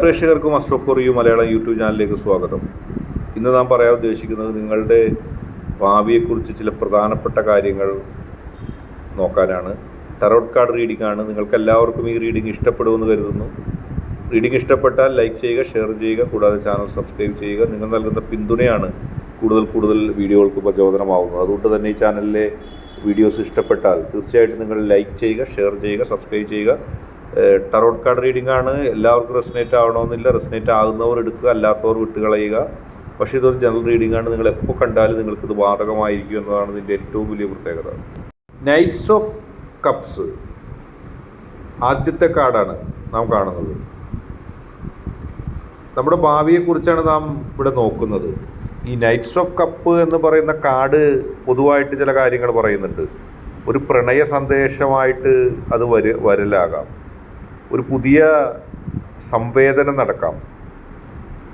പ്രേക്ഷകർക്കും astro for you Malayalam YouTube ചാനലിലേക്ക് സ്വാഗതം. ഇന്ന് നാം പറയാൻ ഉദ്ദേശിക്കുന്നത് നിങ്ങളുടെ ഭാവിയെക്കുറിച്ച് ചില പ്രധാനപ്പെട്ട കാര്യങ്ങൾ നോക്കാനാണ്. ടാരോട്ട് കാർഡ് റീഡിംഗ് ആണ്. നിങ്ങൾക്ക് എല്ലാവർക്കും ഈ റീഡിംഗ് ഇഷ്ടപ്പെടുമെന്ന് കരുതുന്നു. റീഡിംഗ് ഇഷ്ടപ്പെട്ടാൽ ലൈക്ക് ചെയ്യുക, ഷെയർ ചെയ്യുക, കൂടാതെ ചാനൽ സബ്സ്ക്രൈബ് ചെയ്യുക. നിങ്ങൾ നൽകുന്ന പിന്തുണയാണ് കൂടുതൽ വീഡിയോകൾക്ക് പ്രചോദനമാവുന്നത്. അതുകൊണ്ട് തന്നെ ഈ ചാനലിലെ വീഡിയോസ് ഇഷ്ടപ്പെട്ടാൽ തീർച്ചയായിട്ടും നിങ്ങൾ ലൈക്ക് ചെയ്യുക, ഷെയർ ചെയ്യുക, സബ്സ്ക്രൈബ് ചെയ്യുക. ടാരോട്ട് കാർഡ് റീഡിംഗ് ആണ്. എല്ലാവർക്കും റെസനേറ്റ് ആവണമെന്നില്ല. റെസനേറ്റ് ആകുന്നവർ എടുക്കുക, അല്ലാത്തവർ വിട്ടുകളയുക. പക്ഷേ ഇതൊരു ജനറൽ റീഡിംഗ് ആണ്. നിങ്ങൾ എപ്പോൾ കണ്ടാലും നിങ്ങൾക്കിത് ബാധകമായിരിക്കും എന്നതാണ് ഇതിൻ്റെ ഏറ്റവും വലിയ പ്രത്യേകത. നൈറ്റ്സ് ഓഫ് കപ്സ് ആദ്യത്തെ കാർഡാണ് നാം കാണുന്നത്. നമ്മുടെ ഭാവിയെക്കുറിച്ചാണ് നാം ഇവിടെ നോക്കുന്നത്. ഈ നൈറ്റ്സ് ഓഫ് കപ്പ് എന്ന് പറയുന്ന കാർഡ് പൊതുവായിട്ട് ചില കാര്യങ്ങൾ പറയുന്നുണ്ട്. ഒരു പ്രണയ സന്ദേശമായിട്ട് അത് വരലാകാം. ഒരു പുതിയ സംവേദനം നടക്കാം.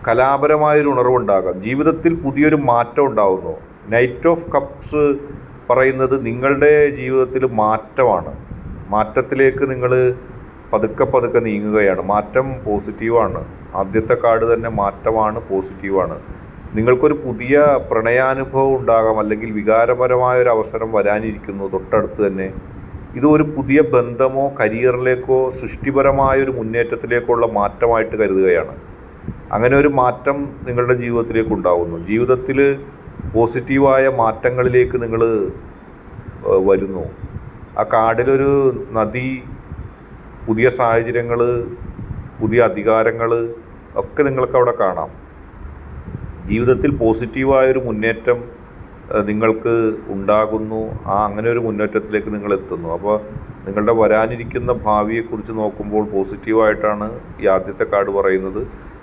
കലാപരമായൊരു ഉണർവുണ്ടാകാം. ജീവിതത്തിൽ പുതിയൊരു മാറ്റം ഉണ്ടാകുന്നു. നൈറ്റ് ഓഫ് കപ്സ് പറയുന്നത് നിങ്ങളുടെ ജീവിതത്തിൽ മാറ്റമാണ്. മാറ്റത്തിലേക്ക് നിങ്ങൾ പതുക്കെ നീങ്ങുകയാണ്. മാറ്റം പോസിറ്റീവാണ്. ആദ്യത്തെ കാർഡ് തന്നെ മാറ്റമാണ്, പോസിറ്റീവാണ്. നിങ്ങൾക്കൊരു പുതിയ പ്രണയാനുഭവം ഉണ്ടാകാം, അല്ലെങ്കിൽ വികാരപരമായൊരു അവസരം വരാനിരിക്കുന്നു തൊട്ടടുത്ത് തന്നെ. ഇത് ഒരു പുതിയ ബന്ധമോ കരിയറിലേക്കോ സൃഷ്ടിപരമായൊരു മുന്നേറ്റത്തിലേക്കുള്ള മാറ്റമായിട്ട് കരുതുകയാണ്. അങ്ങനെ ഒരു മാറ്റം നിങ്ങളുടെ ജീവിതത്തിലേക്ക് ഉണ്ടാകുന്നു. ജീവിതത്തിൽ പോസിറ്റീവായ മാറ്റങ്ങളിലേക്ക് നിങ്ങൾ വരുന്നു. ആ കാർഡിലൊരു നദി, പുതിയ സാഹചര്യങ്ങൾ, പുതിയ അധികാരങ്ങൾ ഒക്കെ നിങ്ങൾക്ക് അവിടെ കാണാം. ജീവിതത്തിൽ പോസിറ്റീവായൊരു മുന്നേറ്റം നിങ്ങൾക്ക് ഉണ്ടാകുന്നു. അങ്ങനെ ഒരു മുന്നേറ്റത്തിലേക്ക് നിങ്ങൾ എത്തുന്നു. അപ്പോൾ നിങ്ങളുടെ വരാനിരിക്കുന്ന ഭാവിയെക്കുറിച്ച് നോക്കുമ്പോൾ പോസിറ്റീവായിട്ടാണ് ഈ ആദ്യത്തെ കാർഡ് പറയുന്നത്.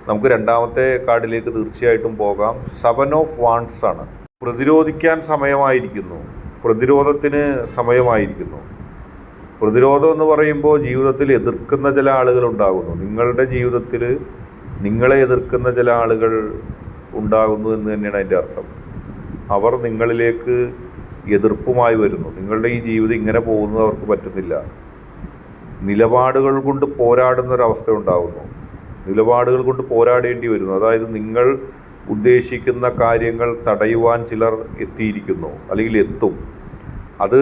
നമുക്ക് രണ്ടാമത്തെ കാർഡിലേക്ക് തീർച്ചയായിട്ടും പോകാം. 7 ഓഫ് വാണ്ട്സ് ആണ്. പ്രതിരോധിക്കാൻ സമയമായിരിക്കുന്നു. പ്രതിരോധത്തിന് സമയമായിരിക്കുന്നു. പ്രതിരോധം എന്ന് പറയുമ്പോൾ ജീവിതത്തിൽ എതിർക്കുന്ന ചില ആളുകൾ ഉണ്ടാകുന്നു. നിങ്ങളുടെ ജീവിതത്തിൽ നിങ്ങളെ എതിർക്കുന്ന ചില ആളുകൾ ഉണ്ടാകുന്നു എന്ന് തന്നെയാണ് അതിൻ്റെ അർത്ഥം. അവർ നിങ്ങളിലേക്ക് എതിർപ്പുമായി വരുന്നു. നിങ്ങളുടെ ഈ ജീവിതം ഇങ്ങനെ പോകുന്നത് അവർക്ക് പറ്റുന്നില്ല. നിലപാടുകൾ കൊണ്ട് പോരാടുന്നൊരവസ്ഥ ഉണ്ടാകുന്നു. നിലപാടുകൾ കൊണ്ട് പോരാടേണ്ടി വരുന്നു. അതായത് നിങ്ങൾ ഉദ്ദേശിക്കുന്ന കാര്യങ്ങൾ തടയുവാൻ ചിലർ എത്തിയിരിക്കുന്നു, അല്ലെങ്കിൽ എത്തും. അത്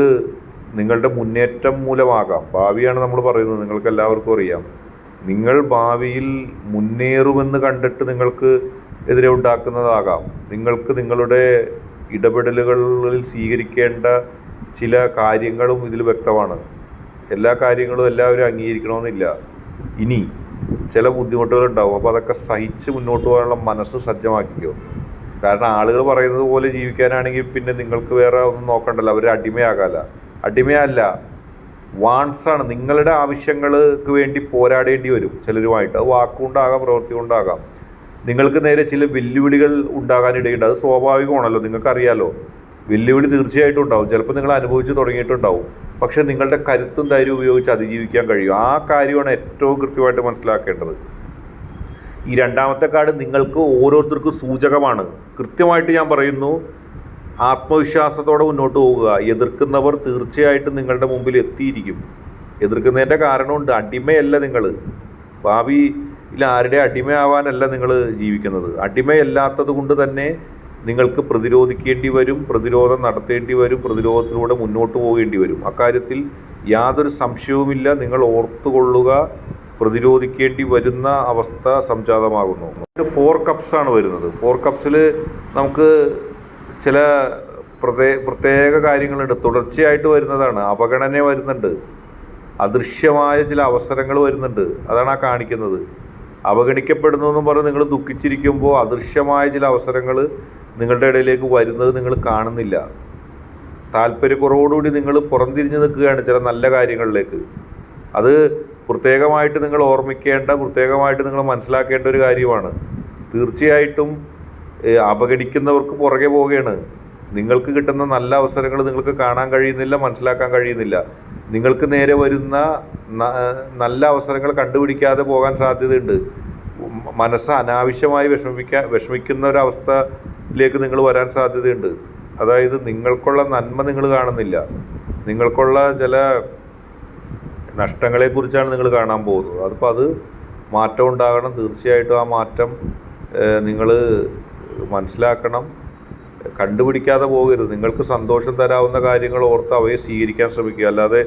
നിങ്ങളുടെ മുന്നേറ്റം മൂലമാകാം. ഭാവിയാണ് നമ്മൾ പറയുന്നത്. നിങ്ങൾക്ക് എല്ലാവർക്കും അറിയാം, നിങ്ങൾ ഭാവിയിൽ മുന്നേറുമെന്ന് കണ്ടിട്ട് നിങ്ങൾക്ക് എതിരെ ഉണ്ടാക്കുന്നതാകാം. നിങ്ങൾക്ക് നിങ്ങളുടെ ഇടപെടലുകളിൽ സ്വീകരിക്കേണ്ട ചില കാര്യങ്ങളും ഇതിൽ വ്യക്തമാണ്. എല്ലാ കാര്യങ്ങളും എല്ലാവരും അംഗീകരിക്കണമെന്നില്ല. ഇനി ചില ബുദ്ധിമുട്ടുകളുണ്ടാവും. അപ്പോൾ അതൊക്കെ സഹിച്ച് മുന്നോട്ട് പോകാനുള്ള മനസ്സ് സജ്ജമാക്കിക്കോ. കാരണം ആളുകൾ പറയുന്നത് പോലെ ജീവിക്കാനാണെങ്കിൽ പിന്നെ നിങ്ങൾക്ക് വേറെ ഒന്നും നോക്കണ്ടല്ലോ. അവർ അടിമയല്ല, വാൺസാണ്. നിങ്ങളുടെ ആവശ്യങ്ങൾക്ക് വേണ്ടി പോരാടേണ്ടി വരും ചിലരുമായിട്ട്. അത് വാക്കുകൊണ്ടാകാം, പ്രവൃത്തി കൊണ്ടാകാം. നിങ്ങൾക്ക് നേരെ ചില വെല്ലുവിളികൾ ഉണ്ടാകാനിടയുണ്ട്. അത് സ്വാഭാവികമാണല്ലോ, നിങ്ങൾക്കറിയാലോ. വെല്ലുവിളി തീർച്ചയായിട്ടും ഉണ്ടാവും. ചിലപ്പോൾ നിങ്ങൾ അനുഭവിച്ച് തുടങ്ങിയിട്ടുണ്ടാവും. പക്ഷേ നിങ്ങളുടെ കരുത്തും ധൈര്യം ഉപയോഗിച്ച് അതിജീവിക്കാൻ കഴിയും. ആ കാര്യമാണ് ഏറ്റവും കൃത്യമായിട്ട് മനസ്സിലാക്കേണ്ടത്. ഈ രണ്ടാമത്തെ കാർഡ് നിങ്ങൾക്ക് ഓരോരുത്തർക്കും സൂചകമാണ്. കൃത്യമായിട്ട് ഞാൻ പറയുന്നു, ആത്മവിശ്വാസത്തോടെ മുന്നോട്ട് പോകുക. എതിർക്കുന്നവർ തീർച്ചയായിട്ടും നിങ്ങളുടെ മുമ്പിൽ എത്തിയിരിക്കും. എതിർക്കുന്നതിൻ്റെ കാരണമുണ്ട്. അടിമയല്ല നിങ്ങൾ. ഭാവിയിൽ ആരുടെ അടിമയാവാനല്ല നിങ്ങൾ ജീവിക്കുന്നത്. അടിമയല്ലാത്തത് കൊണ്ട് തന്നെ നിങ്ങൾക്ക് പ്രതിരോധിക്കേണ്ടി വരും, പ്രതിരോധം നടത്തേണ്ടി വരും, പ്രതിരോധത്തിലൂടെ മുന്നോട്ട് പോകേണ്ടി വരും. അക്കാര്യത്തിൽ യാതൊരു സംശയവുമില്ല. നിങ്ങൾ ഓർത്തുകൊള്ളുക, പ്രതിരോധിക്കേണ്ടി വരുന്ന അവസ്ഥ സംജാതമാകുന്നു. 4 കപ്സാണ് വരുന്നത്. 4 കപ്സിൽ നമുക്ക് ചില പ്രത്യേക കാര്യങ്ങളുണ്ട്. തുടർച്ചയായിട്ട് വരുന്നതാണ്. അവഗണന വരുന്നുണ്ട്. അദൃശ്യമായ ചില അവസരങ്ങൾ വരുന്നുണ്ട്. അതാണ് ആ കാണിക്കുന്നത്. അവഗണിക്കപ്പെടുന്നു എന്ന് പറഞ്ഞ് നിങ്ങൾ ദുഃഖിച്ചിരിക്കുമ്പോൾ അദൃശ്യമായ ചില അവസരങ്ങൾ നിങ്ങളുടെ ഇടയിലേക്ക് വരുന്നത് നിങ്ങൾ കാണുന്നില്ല. താല്പര്യക്കുറവോടുകൂടി നിങ്ങൾ പുറംതിരിഞ്ഞ് നിൽക്കുകയാണ് ചില നല്ല കാര്യങ്ങളിലേക്ക്. അത് പ്രത്യേകമായിട്ട് നിങ്ങൾ ഓർമ്മിക്കേണ്ട, പ്രത്യേകമായിട്ട് നിങ്ങൾ മനസ്സിലാക്കേണ്ട ഒരു കാര്യമാണ്. തീർച്ചയായിട്ടും അവഗണിക്കുന്നവർക്ക് പുറകെ പോവുകയാണ്. നിങ്ങൾക്ക് കിട്ടുന്ന നല്ല അവസരങ്ങൾ നിങ്ങൾക്ക് കാണാൻ കഴിയുന്നില്ല, മനസ്സിലാക്കാൻ കഴിയുന്നില്ല. നിങ്ങൾക്ക് നേരെ വരുന്ന നല്ല അവസരങ്ങൾ കണ്ടുപിടിക്കാതെ പോകാൻ സാധ്യതയുണ്ട്. മനസ്സ് അനാവശ്യമായി വിഷമിക്കുന്ന ഒരവസ്ഥയിലേക്ക് നിങ്ങൾ വരാൻ സാധ്യതയുണ്ട്. അതായത് നിങ്ങൾക്കുള്ള നന്മ നിങ്ങൾ കാണുന്നില്ല. നിങ്ങൾക്കുള്ള ചില നഷ്ടങ്ങളെക്കുറിച്ചാണ് നിങ്ങൾ കാണാൻ പോകുന്നത്. അതിപ്പോൾ അത് മാറ്റം ഉണ്ടാകണം. തീർച്ചയായിട്ടും ആ മാറ്റം നിങ്ങൾ മനസ്സിലാക്കണം, കണ്ടുപിടിക്കാതെ പോകരുത്. നിങ്ങൾക്ക് സന്തോഷം തരാവുന്ന കാര്യങ്ങൾ ഓർത്ത് അവയെ സ്വീകരിക്കാൻ ശ്രമിക്കുക. അല്ലാതെ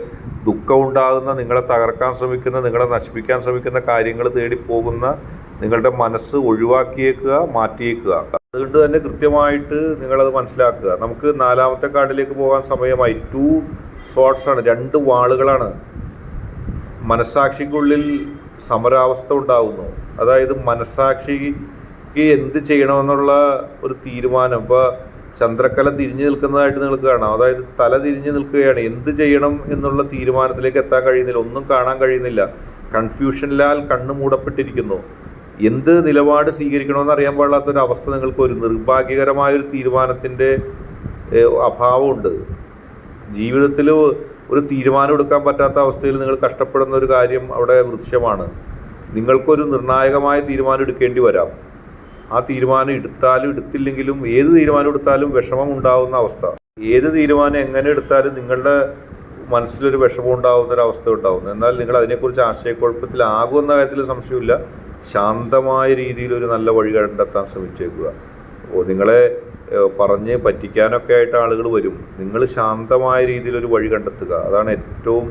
ദുഃഖമുണ്ടാകുന്ന, നിങ്ങളെ തകർക്കാൻ ശ്രമിക്കുന്ന, നിങ്ങളെ നശിപ്പിക്കാൻ ശ്രമിക്കുന്ന കാര്യങ്ങൾ തേടി പോകുന്ന നിങ്ങളുടെ മനസ്സ് ഒഴിവാക്കിയേക്കുക, മാറ്റിയേക്കുക. അതുകൊണ്ട് തന്നെ കൃത്യമായിട്ട് നിങ്ങളത് മനസ്സിലാക്കുക. നമുക്ക് 4ാമത്തെ കാർഡിലേക്ക് പോകാൻ സമയമായി. 2 സോർട്സ് ആണ്, 2 വാളുകളാണ്. മനസ്സാക്ഷിക്കുള്ളിൽ സമരാവസ്ഥ ഉണ്ടാകുന്നു. അതായത് മനസ്സാക്ഷിക്ക് എന്ത് ചെയ്യണമെന്നുള്ള ഒരു തീരുമാനം. ഇപ്പോൾ ചന്ദ്രക്കല തിരിഞ്ഞു നിൽക്കുന്നതായിട്ട് നിങ്ങൾക്ക് കാണാം. അതായത് തല തിരിഞ്ഞു നിൽക്കുകയാണ്. എന്ത് ചെയ്യണം എന്നുള്ള തീരുമാനത്തിലേക്ക് എത്താൻ കഴിയുന്നില്ല, ഒന്നും കാണാൻ കഴിയുന്നില്ല. കൺഫ്യൂഷനിലാൽ കണ്ണ് മൂടപ്പെട്ടിരിക്കുന്നു. എന്ത് നിലപാട് സ്വീകരിക്കണമെന്ന് അറിയാൻ പാടില്ലാത്തൊരവസ്ഥ നിങ്ങൾക്ക് ഒരു നിർഭാഗ്യകരമായൊരു തീരുമാനത്തിൻ്റെ അഭാവമുണ്ട്. ജീവിതത്തിൽ ഒരു തീരുമാനം എടുക്കാൻ പറ്റാത്ത അവസ്ഥയിൽ നിങ്ങൾ കഷ്ടപ്പെടുന്ന ഒരു കാര്യം അവിടെ ദൃശ്യമാണ്. നിങ്ങൾക്കൊരു നിർണായകമായ തീരുമാനം എടുക്കേണ്ടി വരാം. ആ തീരുമാനം എടുത്താലും എടുത്തില്ലെങ്കിലും, ഏത് തീരുമാനം എടുത്താലും വിഷമം ഉണ്ടാകുന്ന അവസ്ഥ. ഏത് തീരുമാനം എങ്ങനെ എടുത്താലും നിങ്ങളുടെ മനസ്സിലൊരു വിഷമം ഉണ്ടാകുന്നൊരവസ്ഥ ഉണ്ടാകുന്നു. എന്നാൽ നിങ്ങൾ അതിനെക്കുറിച്ച് ആശയക്കുഴപ്പത്തിലാകുമെന്ന കാര്യത്തിൽ സംശയമില്ല. ശാന്തമായ രീതിയിൽ ഒരു നല്ല വഴി കണ്ടെത്താൻ ശ്രമിച്ചേക്കുക. നിങ്ങളെ പറഞ്ഞ് പറ്റിക്കാനൊക്കെ ആയിട്ട് ആളുകൾ വരും. നിങ്ങൾ ശാന്തമായ രീതിയിലൊരു വഴി കണ്ടെത്തുക. അതാണ് ഏറ്റവും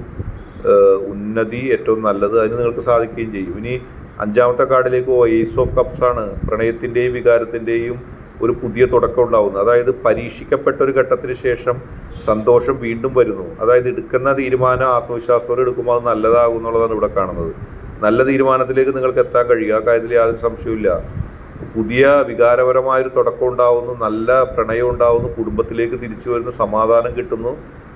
ഉന്നതി, ഏറ്റവും നല്ലത്. അതിന് നിങ്ങൾക്ക് സാധിക്കുകയും ചെയ്യും. ഇനി 5ാമത്തെ കാർഡിലേക്ക് ഏസ് ഓഫ് കപ്സ് ആണ്. പ്രണയത്തിൻ്റെയും വികാരത്തിൻ്റെയും ഒരു പുതിയ തുടക്കം ഉണ്ടാകുന്നത്. അതായത് പരീക്ഷിക്കപ്പെട്ട ഒരു ഘട്ടത്തിന് ശേഷം സന്തോഷം വീണ്ടും വരുന്നു. അതായത് എടുക്കുന്ന തീരുമാനം ആത്മവിശ്വാസത്തോടെ എടുക്കുമ്പോൾ അത് നല്ലതാകും എന്നുള്ളതാണ് ഇവിടെ കാണുന്നത്. നല്ല തീരുമാനത്തിലേക്ക് നിങ്ങൾക്ക് എത്താൻ കഴിയുക, ആ കാര്യത്തിൽ യാതൊരു സംശയമില്ല. പുതിയ വികാരപരമായൊരു തുടക്കം ഉണ്ടാവുന്നു, നല്ല പ്രണയം ഉണ്ടാവുന്നു, കുടുംബത്തിലേക്ക് തിരിച്ചു വരുന്നു, സമാധാനം കിട്ടുന്നു.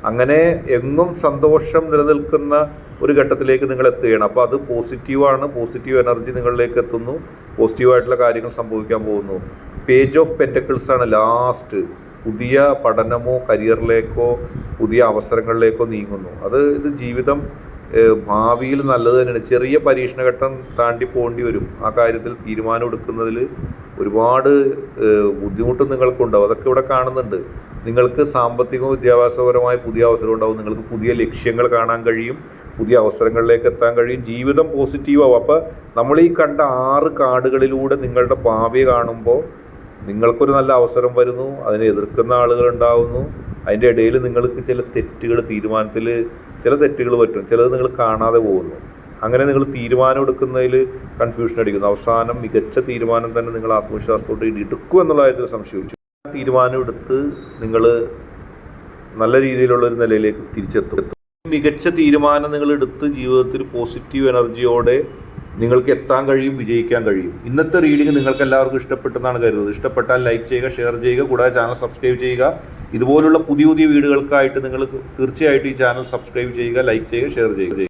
അങ്ങനെ എങ്ങും സന്തോഷം നിലനിൽക്കുന്ന ഒരു ഘട്ടത്തിലേക്ക് നിങ്ങൾ എത്തുകയാണ്. അപ്പോൾ അത് പോസിറ്റീവാണ്. പോസിറ്റീവ് എനർജി നിങ്ങളിലേക്ക് എത്തുന്നു. പോസിറ്റീവായിട്ടുള്ള കാര്യങ്ങൾ സംഭവിക്കാൻ പോകുന്നു. പേജ് ഓഫ് പെൻറ്റക്കിൾസ് ആണ് ലാസ്റ്റ്. പുതിയ പഠനമോ കരിയറിലേക്കോ പുതിയ അവസരങ്ങളിലേക്കോ നീങ്ങുന്നു. ഇത് ജീവിതം ഭാവിയിൽ നല്ലത് തന്നെയാണ്. ചെറിയ പരീക്ഷണഘട്ടം താണ്ടി പോകേണ്ടി വരും. ആ കാര്യത്തിൽ തീരുമാനം എടുക്കുന്നതിൽ ഒരുപാട് ബുദ്ധിമുട്ടും നിങ്ങൾക്കുണ്ടാവും. അതൊക്കെ ഇവിടെ കാണുന്നുണ്ട്. നിങ്ങൾക്ക് സാമ്പത്തികവും വിദ്യാഭ്യാസപരമായ പുതിയ അവസരം ഉണ്ടാവും. നിങ്ങൾക്ക് പുതിയ ലക്ഷ്യങ്ങൾ കാണാൻ കഴിയും, പുതിയ അവസരങ്ങളിലേക്ക് എത്താൻ കഴിയും. ജീവിതം പോസിറ്റീവാകും. അപ്പോൾ നമ്മൾ ഈ കണ്ട 6 കാർഡുകളിലൂടെ നിങ്ങളുടെ ഭാവിയെ കാണുമ്പോൾ നിങ്ങൾക്കൊരു നല്ല അവസരം വരുന്നു. അതിനെ എതിർക്കുന്ന ആളുകൾ ഉണ്ടാവുന്നു. അതിൻ്റെ ഇടയിൽ നിങ്ങൾക്ക് ചില തീരുമാനത്തിൽ ചില തെറ്റുകൾ പറ്റും. ചിലത് നിങ്ങൾ കാണാതെ പോകുന്നു. അങ്ങനെ നിങ്ങൾ തീരുമാനം എടുക്കുന്നതിൽ കൺഫ്യൂഷൻ അടിക്കുന്നു. അവസാനം മികച്ച തീരുമാനം തന്നെ നിങ്ങൾ ആത്മവിശ്വാസത്തോടെ എടുക്കും എന്നുള്ള കാര്യത്തിൽ സംശയിച്ചു. തീരുമാനം എടുത്ത് നിങ്ങൾ നല്ല രീതിയിലുള്ളൊരു നിലയിലേക്ക് തിരിച്ചെത്തും. മികച്ച തീരുമാനം നിങ്ങൾ എടുത്ത് ജീവിതത്തിൽ പോസിറ്റീവ് എനർജിയോടെ നിങ്ങൾക്ക് എത്താൻ കഴിയും, വിജയിക്കാൻ കഴിയും. ഇന്നത്തെ റീഡിംഗ് നിങ്ങൾക്ക് എല്ലാവർക്കും ഇഷ്ടപ്പെട്ടെന്നാണ് കരുതുന്നത്. ഇഷ്ടപ്പെട്ടാൽ ലൈക്ക് ചെയ്യുക, ഷെയർ ചെയ്യുക, കൂടാതെ ചാനൽ സബ്സ്ക്രൈബ് ചെയ്യുക. ഇതുപോലുള്ള പുതിയ പുതിയ വീഡിയോകൾക്കായിട്ട് നിങ്ങൾ തീർച്ചയായിട്ടും ഈ ചാനൽ സബ്സ്ക്രൈബ് ചെയ്യുക, ലൈക്ക് ചെയ്യുക, ഷെയർ ചെയ്യുക.